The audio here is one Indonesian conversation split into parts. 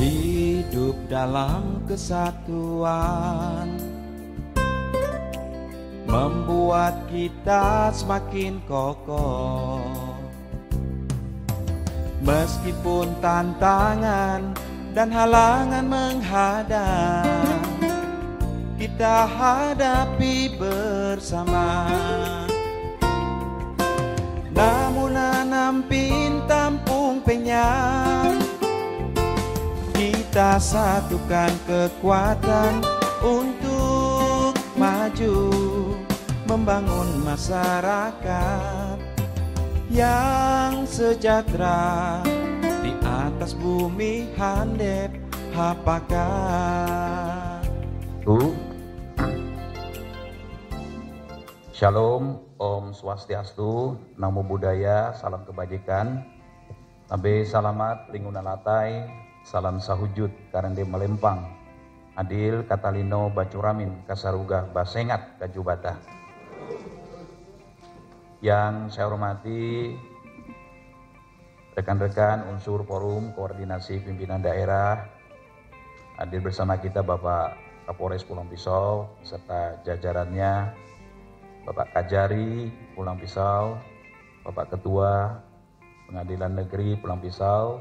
Hidup dalam kesatuan membuat kita semakin kokoh. Meskipun tantangan dan halangan menghadang, kita hadapi bersama. Namun anam pintampung penyang, kita satukan kekuatan untuk maju, membangun masyarakat yang sejahtera di atas bumi handap hapakah. Shalom, Om Swastiastu, Namo Buddhaya, salam kebajikan. Nabe salamat, linguna latai, salam sahujud, karende melempang. Adil Katalino Bacuramin, Kasarugah Basengat Kajubata. Yang saya hormati rekan-rekan unsur forum koordinasi pimpinan daerah, hadir bersama kita Bapak Kapolres Pulang Pisau serta jajarannya, Bapak Kajari Pulang Pisau, Bapak Ketua Pengadilan Negeri Pulang Pisau,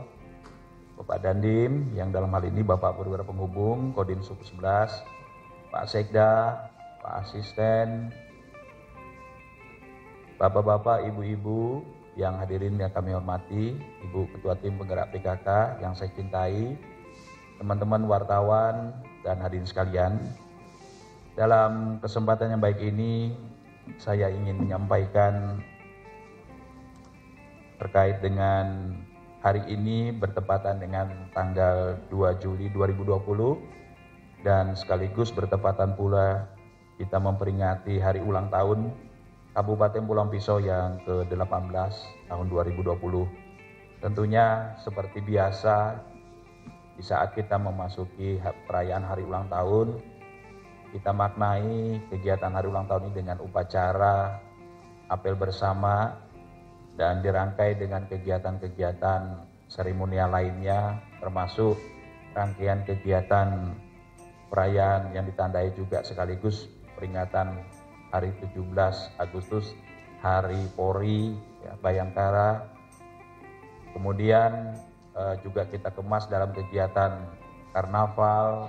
Bapak Dandim yang dalam hal ini Bapak Perwira Penghubung Kodim Suku 11, Pak Sekda, Pak Asisten, Bapak-bapak, ibu-ibu yang hadirin yang kami hormati, Ibu Ketua Tim Penggerak PKK yang saya cintai, teman-teman wartawan dan hadirin sekalian. Dalam kesempatan yang baik ini, saya ingin menyampaikan terkait dengan hari ini bertepatan dengan tanggal 2 Juli 2020 dan sekaligus bertepatan pula kita memperingati hari ulang tahun Kabupaten Pulang Pisau yang ke-18 tahun 2020. Tentunya seperti biasa di saat kita memasuki perayaan hari ulang tahun, kita maknai kegiatan hari ulang tahun ini dengan upacara apel bersama dan dirangkai dengan kegiatan-kegiatan seremonial lainnya, termasuk rangkaian kegiatan perayaan yang ditandai juga sekaligus peringatan hari 17 Agustus, Hari Polri, ya, Bayangkara. Kemudian juga kita kemas dalam kegiatan karnaval,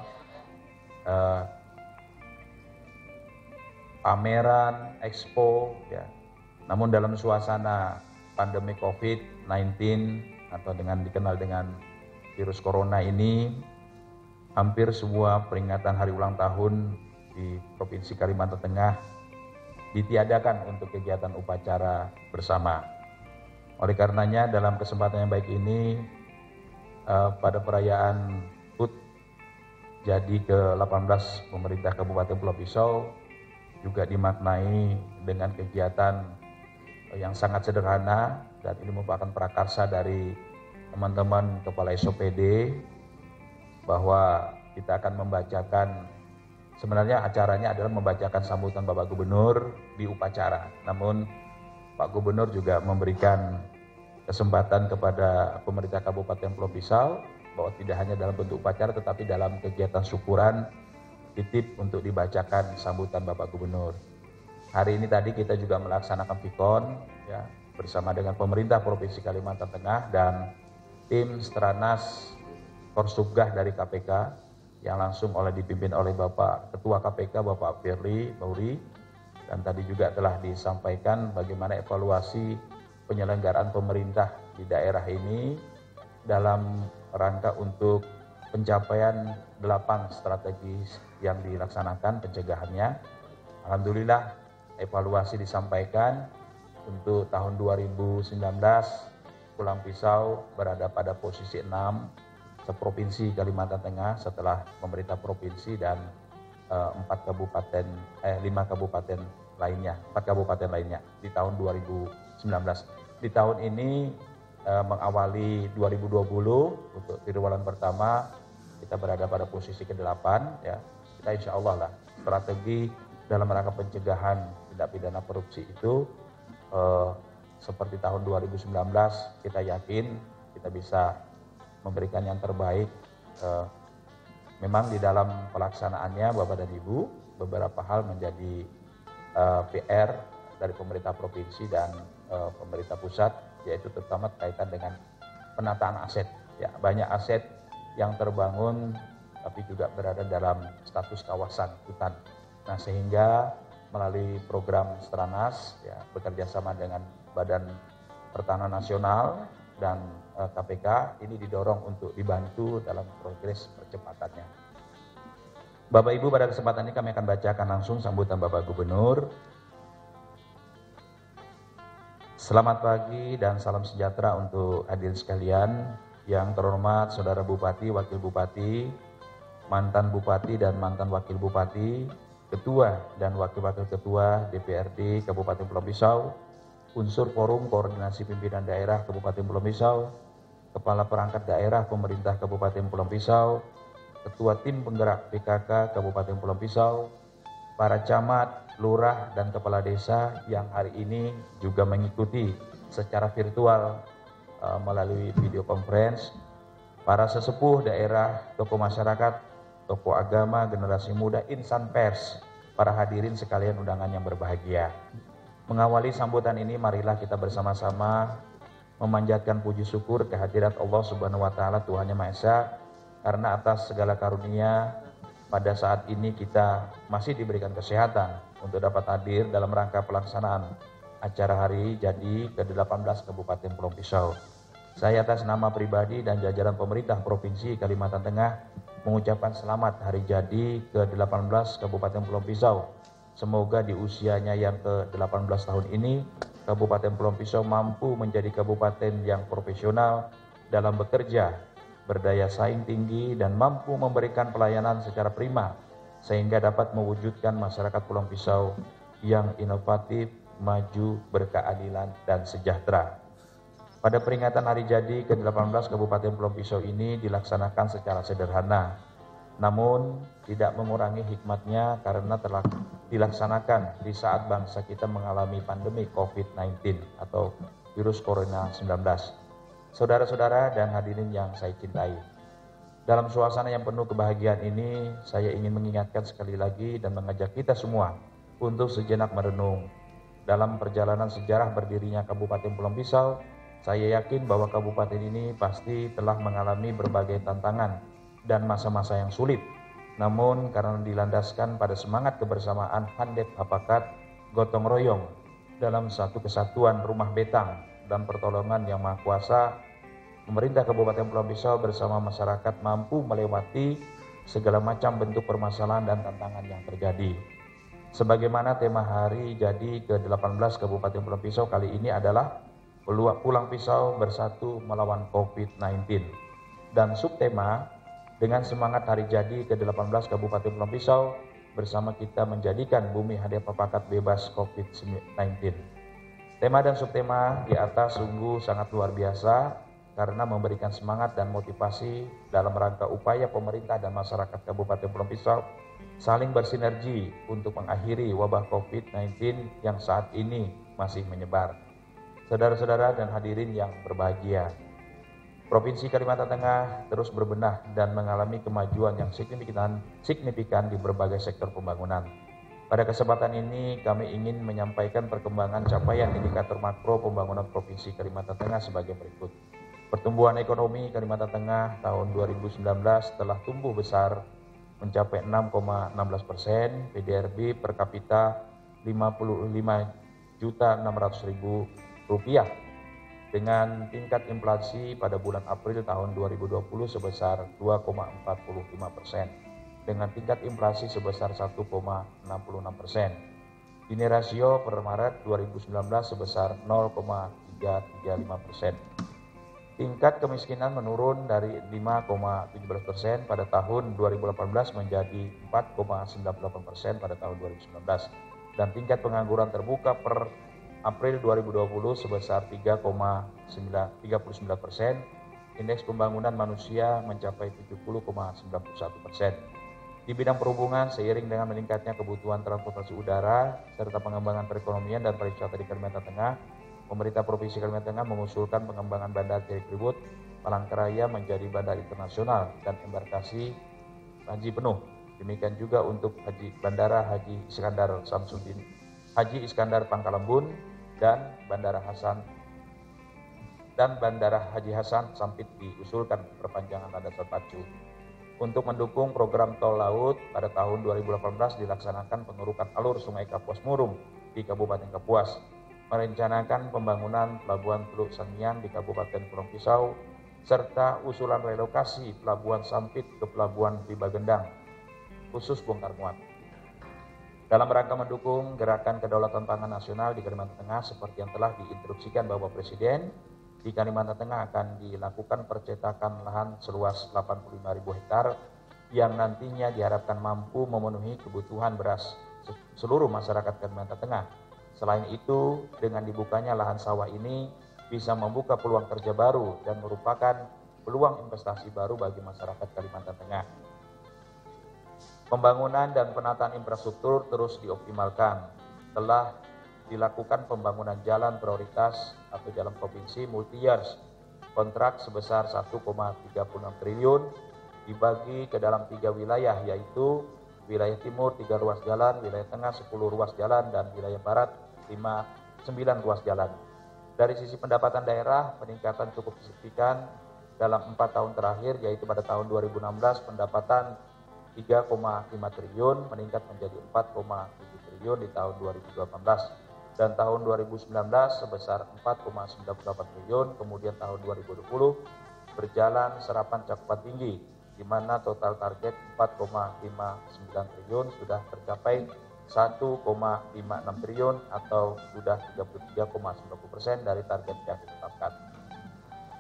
pameran, expo, ya. Namun dalam suasana pandemi COVID-19 atau dengan dikenal dengan virus corona ini, hampir semua peringatan hari ulang tahun di Provinsi Kalimantan Tengah ditiadakan untuk kegiatan upacara bersama. Oleh karenanya dalam kesempatan yang baik ini, pada perayaan HUT jadi ke-18 pemerintah Kabupaten Pulau Pisau juga dimaknai dengan kegiatan yang sangat sederhana, dan ini merupakan prakarsa dari teman-teman Kepala SOPD bahwa kita akan membacakan, sebenarnya acaranya adalah membacakan sambutan Bapak Gubernur di upacara. Namun Pak Gubernur juga memberikan kesempatan kepada pemerintah Kabupaten Pulau Pisau bahwa tidak hanya dalam bentuk upacara tetapi dalam kegiatan syukuran titip untuk dibacakan sambutan Bapak Gubernur. Hari ini tadi kita juga melaksanakan Pikon ya, bersama dengan pemerintah Provinsi Kalimantan Tengah dan tim Stranas Korsubgah dari KPK yang langsung dipimpin oleh Bapak Ketua KPK, Bapak Firly Bahuri, dan tadi juga telah disampaikan bagaimana evaluasi penyelenggaraan pemerintah di daerah ini dalam rangka untuk pencapaian 8 strategis yang dilaksanakan pencegahannya. Alhamdulillah evaluasi disampaikan untuk tahun 2019 Pulang Pisau berada pada posisi 6 seprovinsi Kalimantan Tengah setelah pemerintah provinsi dan 5 kabupaten lainnya di tahun 2019. Di tahun ini mengawali 2020 untuk triwulan pertama kita berada pada posisi ke-8 ya. Kita insya Allah lah strategi dalam rangka pencegahan tindak pidana korupsi itu seperti tahun 2019 kita yakin kita bisa memberikan yang terbaik memang di dalam pelaksanaannya Bapak dan Ibu beberapa hal menjadi PR dari pemerintah provinsi dan pemerintah pusat, yaitu terutama kaitan dengan penataan aset. Ya, banyak aset yang terbangun tapi juga berada dalam status kawasan hutan. Nah, sehingga melalui program Stranas ya, bekerja sama dengan Badan Pertanahan Nasional dan KPK ini didorong untuk dibantu dalam progres percepatannya. Bapak Ibu, pada kesempatan ini kami akan bacakan langsung sambutan Bapak Gubernur. Selamat pagi dan salam sejahtera untuk hadirin sekalian. Yang terhormat Saudara Bupati, Wakil Bupati, mantan Bupati dan mantan Wakil Bupati, Ketua dan Wakil-Wakil Ketua DPRD Kabupaten Pulau Pisau, unsur Forum Koordinasi Pimpinan Daerah Kabupaten Pulau Pisau, Kepala Perangkat Daerah Pemerintah Kabupaten Pulau Pisau, Ketua Tim Penggerak PKK Kabupaten Pulau Pisau, para camat, lurah, dan kepala desa yang hari ini juga mengikuti secara virtual melalui video conference, para sesepuh daerah, tokoh masyarakat, tokoh agama, generasi muda, insan pers, para hadirin sekalian undangan yang berbahagia. Mengawali sambutan ini, marilah kita bersama-sama memanjatkan puji syukur kehadirat Allah Subhanahu wa Ta'ala, Tuhan Yang Maha Esa, karena atas segala karunia pada saat ini kita masih diberikan kesehatan untuk dapat hadir dalam rangka pelaksanaan acara Hari Jadi ke-18 Kabupaten Pulau Pisau. Saya atas nama pribadi dan jajaran pemerintah Provinsi Kalimantan Tengah mengucapkan selamat Hari Jadi ke-18 Kabupaten Pulau Pisau. Semoga di usianya yang ke-18 tahun ini, Kabupaten Pulau Pisau mampu menjadi kabupaten yang profesional dalam bekerja, berdaya saing tinggi, dan mampu memberikan pelayanan secara prima, sehingga dapat mewujudkan masyarakat Pulau Pisau yang inovatif, maju, berkeadilan, dan sejahtera. Pada peringatan Hari Jadi ke-18 Kabupaten Pulau Pisau ini dilaksanakan secara sederhana, namun tidak mengurangi hikmatnya karena telah dilaksanakan di saat bangsa kita mengalami pandemi COVID-19 atau virus Corona 19. Saudara-saudara dan hadirin yang saya cintai, dalam suasana yang penuh kebahagiaan ini, saya ingin mengingatkan sekali lagi dan mengajak kita semua untuk sejenak merenung. Dalam perjalanan sejarah berdirinya Kabupaten Pulau Pisau, saya yakin bahwa kabupaten ini pasti telah mengalami berbagai tantangan dan masa-masa yang sulit. Namun karena dilandaskan pada semangat kebersamaan handep hapakat gotong royong dalam satu kesatuan rumah betang dan pertolongan yang maha kuasa, pemerintah Kabupaten Pulau Pisau bersama masyarakat mampu melewati segala macam bentuk permasalahan dan tantangan yang terjadi. Sebagaimana tema Hari Jadi ke-18 Kabupaten Pulau Pisau kali ini adalah Pulang Pisau Bersatu Melawan COVID-19. Dan subtema dengan semangat Hari Jadi ke-18 Kabupaten Pulau Pisau, bersama kita menjadikan bumi hadap papakat bebas COVID-19. Tema dan subtema di atas sungguh sangat luar biasa karena memberikan semangat dan motivasi dalam rangka upaya pemerintah dan masyarakat Kabupaten Pulau Pisau saling bersinergi untuk mengakhiri wabah COVID-19 yang saat ini masih menyebar. Saudara-saudara dan hadirin yang berbahagia, Provinsi Kalimantan Tengah terus berbenah dan mengalami kemajuan yang signifikan di berbagai sektor pembangunan. Pada kesempatan ini kami ingin menyampaikan perkembangan capaian indikator makro pembangunan Provinsi Kalimantan Tengah sebagai berikut. Pertumbuhan ekonomi Kalimantan Tengah tahun 2019 telah tumbuh besar mencapai 6,16%, PDRB per kapita Rp55.600.000 dengan tingkat inflasi pada bulan April tahun 2020 sebesar 2,45%, dengan tingkat inflasi sebesar 1,66%. Gini rasio per Maret 2019 sebesar 0,335%. Tingkat kemiskinan menurun dari 5,17% pada tahun 2018 menjadi 4,98% pada tahun 2019. Dan tingkat pengangguran terbuka per April 2020 sebesar 3,39%, indeks pembangunan manusia mencapai 70,91%. Di bidang perhubungan, seiring dengan meningkatnya kebutuhan transportasi udara serta pengembangan perekonomian dan pariwisata di Kalimantan Tengah, pemerintah Provinsi Kalimantan Tengah mengusulkan pengembangan Bandara Cilikriwut Palangkaraya menjadi bandara internasional dan embarkasi haji penuh. Demikian juga untuk Bandara Haji Iskandar Samsudin, Haji Iskandar Pangkalembun dan Bandara Haji Hasan Sampit diusulkan perpanjangan landasan pacu. Untuk mendukung program tol laut, pada tahun 2018 dilaksanakan pengerukan alur Sungai Kapuas Murung di Kabupaten Kapuas, merencanakan pembangunan Pelabuhan Teluk Sangiang di Kabupaten Pulau Pisau, serta usulan relokasi Pelabuhan Sampit ke Pelabuhan Riba Gendang, khusus bongkar muat. Dalam rangka mendukung gerakan kedaulatan pangan nasional di Kalimantan Tengah seperti yang telah diinstruksikan Bapak Presiden, di Kalimantan Tengah akan dilakukan percetakan lahan seluas 85.000 hektar yang nantinya diharapkan mampu memenuhi kebutuhan beras seluruh masyarakat Kalimantan Tengah. Selain itu, dengan dibukanya lahan sawah ini bisa membuka peluang kerja baru dan merupakan peluang investasi baru bagi masyarakat Kalimantan Tengah. Pembangunan dan penataan infrastruktur terus dioptimalkan. Telah dilakukan pembangunan jalan prioritas atau jalan provinsi multi-years, kontrak sebesar 1,36 triliun dibagi ke dalam 3 wilayah, yaitu wilayah timur 3 ruas jalan, wilayah tengah 10 ruas jalan, dan wilayah barat 9 ruas jalan. Dari sisi pendapatan daerah, peningkatan cukup signifikan dalam 4 tahun terakhir, yaitu pada tahun 2016 pendapatan 3,5 triliun meningkat menjadi 4,7 triliun di tahun 2018, dan tahun 2019 sebesar 4,98 triliun, kemudian tahun 2020 berjalan serapan cakupan tinggi, di mana total target 4,59 triliun sudah tercapai 1,56 triliun atau sudah 33,90% dari target yang ditetapkan.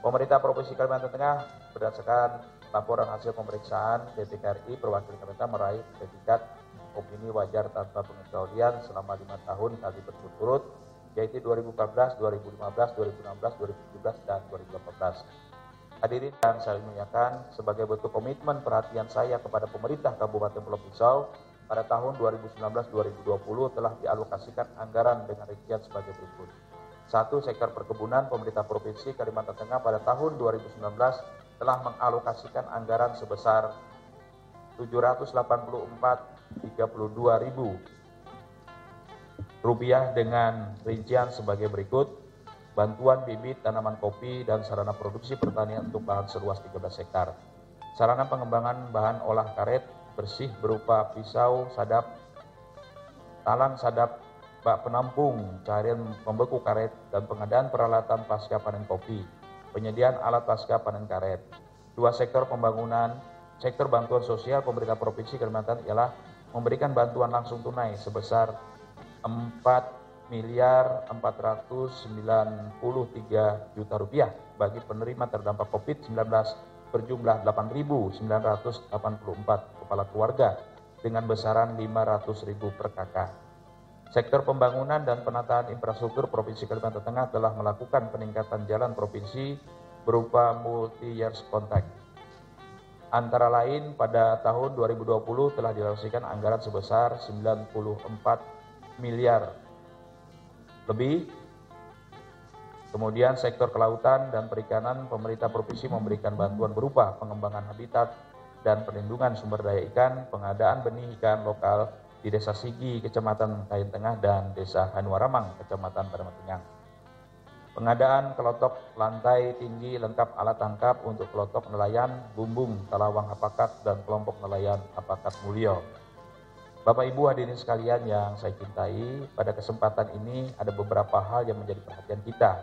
Pemerintah Provinsi Kalimantan Tengah berdasarkan laporan hasil pemeriksaan BPKRI perwakilan pemerintah meraih sertifikat opini wajar tanpa pengecualian selama 5 tahun kali berturut-turut, yaitu 2014, 2015, 2016, 2017, dan 2018. Hadirin dan saya muliakan, sebagai bentuk komitmen perhatian saya kepada pemerintah Kabupaten Pulau Pisau, pada tahun 2019-2020 telah dialokasikan anggaran dengan rincian sebagai berikut. 1. Sektor perkebunan, pemerintah Provinsi Kalimantan Tengah pada tahun 2019 telah mengalokasikan anggaran sebesar 784.032.000 rupiah dengan rincian sebagai berikut. Bantuan bibit tanaman kopi dan sarana produksi pertanian untuk lahan seluas 13 hektar. Sarana pengembangan bahan olah karet bersih berupa pisau sadap, talang sadap, bak penampung, cairan pembeku karet, dan pengadaan peralatan pasca panen kopi, penyediaan alat pasca panen karet. 2. Sektor pembangunan. Sektor bantuan sosial pemerintah Provinsi Kalimantan ialah memberikan bantuan langsung tunai sebesar 4.493 juta rupiah bagi penerima terdampak COVID-19 berjumlah 8.984 kepala keluarga dengan besaran 500.000 per kakak. Sektor pembangunan dan penataan infrastruktur Provinsi Kalimantan Tengah telah melakukan peningkatan jalan provinsi berupa multi-years contract. Antara lain, pada tahun 2020 telah dialokasikan anggaran sebesar 94 miliar lebih. Kemudian sektor kelautan dan perikanan, pemerintah provinsi memberikan bantuan berupa pengembangan habitat dan perlindungan sumber daya ikan, pengadaan benih ikan lokal di Desa Sigi, Kecamatan Kayen Tengah, dan Desa Hanuaramang, Kecamatan Paramatinggang. Pengadaan kelotok lantai tinggi lengkap alat tangkap untuk kelotok nelayan Bumbung, Talawang Hapakat, dan kelompok nelayan Hapakat Mulyo. Bapak Ibu hadirin sekalian yang saya cintai, pada kesempatan ini ada beberapa hal yang menjadi perhatian kita.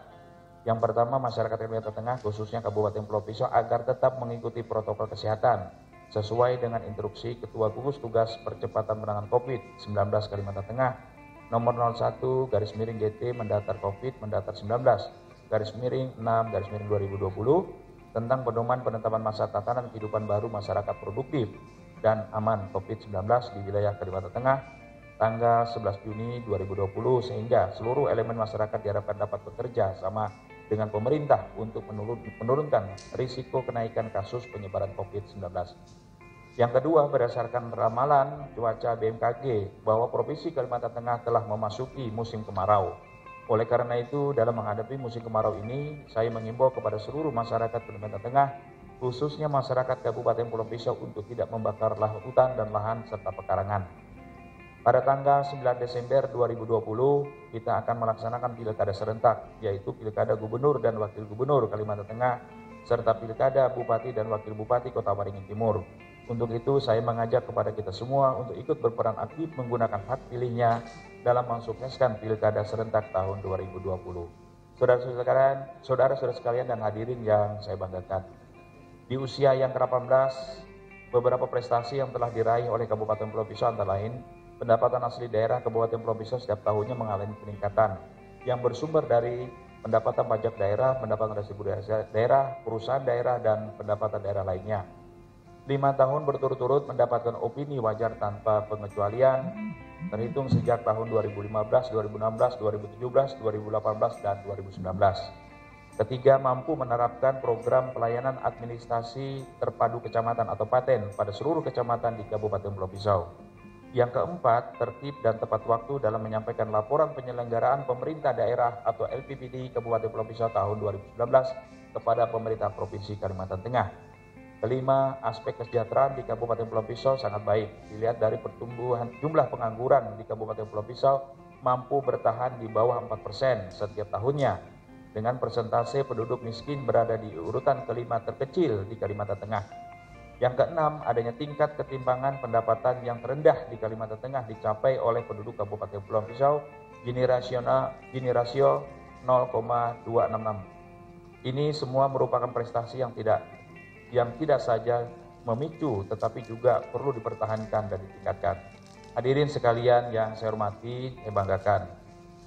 Yang pertama, masyarakat Kalimantan Tengah khususnya Kabupaten Pulau Pisau agar tetap mengikuti protokol kesehatan sesuai dengan instruksi Ketua Gugus Tugas Percepatan Penanganan COVID-19 Kalimantan Tengah nomor 01/GT mendatar COVID-19 /6/2020 tentang pedoman penetapan masa tatanan kehidupan baru masyarakat produktif dan aman COVID-19 di wilayah Kalimantan Tengah tanggal 11 Juni 2020, sehingga seluruh elemen masyarakat diharapkan dapat bekerja sama dengan pemerintah untuk menurunkan risiko kenaikan kasus penyebaran COVID-19. Yang kedua, berdasarkan ramalan cuaca BMKG bahwa Provinsi Kalimantan Tengah telah memasuki musim kemarau. Oleh karena itu, dalam menghadapi musim kemarau ini, saya mengimbau kepada seluruh masyarakat Kalimantan Tengah, khususnya masyarakat Kabupaten Pulau Pisau untuk tidak membakar hutan dan lahan serta pekarangan. Pada tanggal 9 Desember 2020, kita akan melaksanakan pilkada serentak, yaitu pilkada gubernur dan wakil gubernur Kalimantan Tengah, serta pilkada bupati dan wakil bupati Kota Waringin Timur. Untuk itu, saya mengajak kepada kita semua untuk ikut berperan aktif menggunakan hak pilihnya dalam mensukseskan pilkada serentak tahun 2020. Saudara-saudara sekalian dan hadirin yang saya banggakan, di usia yang ke-18, beberapa prestasi yang telah diraih oleh Kabupaten Pulau Pisau antara lain, pendapatan asli daerah Kabupaten Pulau Pisau setiap tahunnya mengalami peningkatan yang bersumber dari pendapatan pajak daerah, pendapatan retribusi daerah, perusahaan daerah, dan pendapatan daerah lainnya. 5 tahun berturut-turut mendapatkan opini wajar tanpa pengecualian, terhitung sejak tahun 2015, 2016, 2017, 2018, dan 2019. Ketiga, mampu menerapkan program pelayanan administrasi terpadu kecamatan atau paten pada seluruh kecamatan di Kabupaten Pulau Pisau. Yang keempat, tertib dan tepat waktu dalam menyampaikan laporan penyelenggaraan pemerintah daerah atau LPPD Kabupaten Pulau Pisau tahun 2019 kepada pemerintah Provinsi Kalimantan Tengah. Kelima, aspek kesejahteraan di Kabupaten Pulau Pisau sangat baik. Dilihat dari pertumbuhan jumlah pengangguran di Kabupaten Pulau Pisau mampu bertahan di bawah 4% setiap tahunnya, dengan persentase penduduk miskin berada di urutan kelima terkecil di Kalimantan Tengah. Yang keenam, adanya tingkat ketimpangan pendapatan yang terendah di Kalimantan Tengah dicapai oleh penduduk Kabupaten Pulau Pisau, Gini rasio 0,266. Ini semua merupakan prestasi yang tidak saja memicu tetapi juga perlu dipertahankan dan ditingkatkan. Hadirin sekalian yang saya hormati, saya banggakan.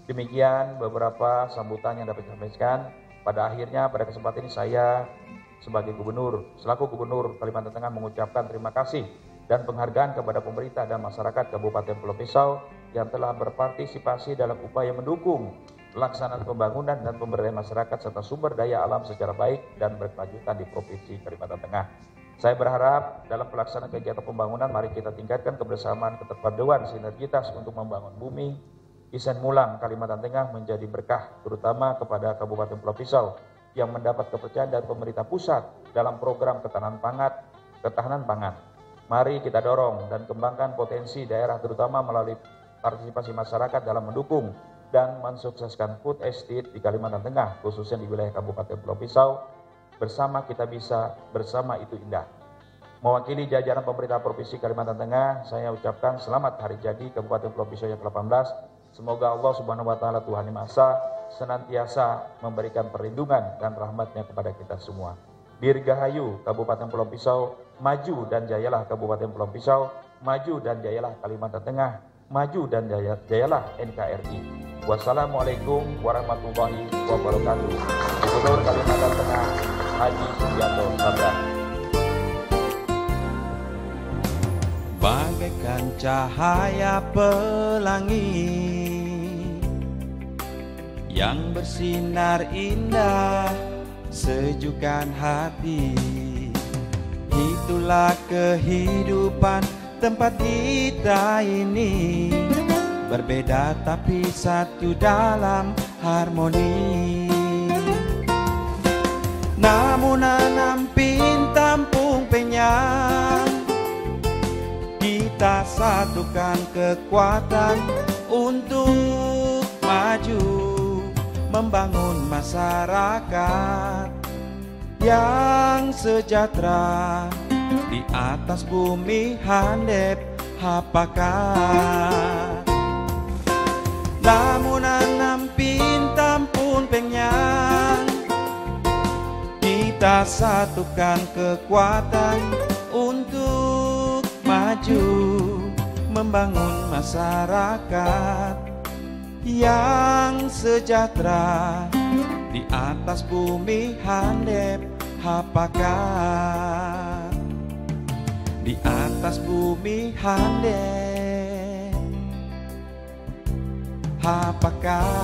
Demikian beberapa sambutan yang dapat saya sampaikan. Pada akhirnya pada kesempatan ini saya selaku Gubernur Kalimantan Tengah mengucapkan terima kasih dan penghargaan kepada pemerintah dan masyarakat Kabupaten Pulau Pisau yang telah berpartisipasi dalam upaya mendukung pelaksanaan pembangunan dan pemberdayaan masyarakat serta sumber daya alam secara baik dan berkelanjutan di Provinsi Kalimantan Tengah. Saya berharap dalam pelaksanaan kegiatan pembangunan mari kita tingkatkan kebersamaan, keterpaduan, sinergitas untuk membangun bumi Isen Mulang, Kalimantan Tengah menjadi berkah, terutama kepada Kabupaten Pulau Pisau yang mendapat kepercayaan dari pemerintah pusat dalam program ketahanan pangan. Mari kita dorong dan kembangkan potensi daerah terutama melalui partisipasi masyarakat dalam mendukung dan mensukseskan food estate di Kalimantan Tengah, khususnya di wilayah Kabupaten Pulau Pisau. Bersama kita bisa, bersama itu indah. Mewakili jajaran pemerintah Provinsi Kalimantan Tengah, saya ucapkan selamat hari jadi Kabupaten Pulau Pisau yang ke-18. Semoga Allah Subhanahu wa Ta'ala Tuhan Yang Maha Esa senantiasa memberikan perlindungan dan rahmatnya kepada kita semua. Dirgahayu Kabupaten Pulau Pisau, maju dan jayalah Kabupaten Pulau Pisau, maju dan jayalah Kalimantan Tengah, maju dan jayalah NKRI. Wassalamualaikum warahmatullahi wabarakatuh. Gubernur Kalimantan Tengah, Haji Sugianto Sabda. Bagaikan cahaya pelangi yang bersinar indah, sejukkan hati. Itulah kehidupan tempat kita ini, berbeda tapi satu dalam harmoni. Namun nampin tampung penyang, kita satukan kekuatan untuk maju, membangun masyarakat yang sejahtera di atas bumi handap hapakat. Namun nampin tampun penyang, kita satukan kekuatan untuk maju, membangun masyarakat yang sejahtera di atas bumi handap hapakat, di atas bumi handap hapakat.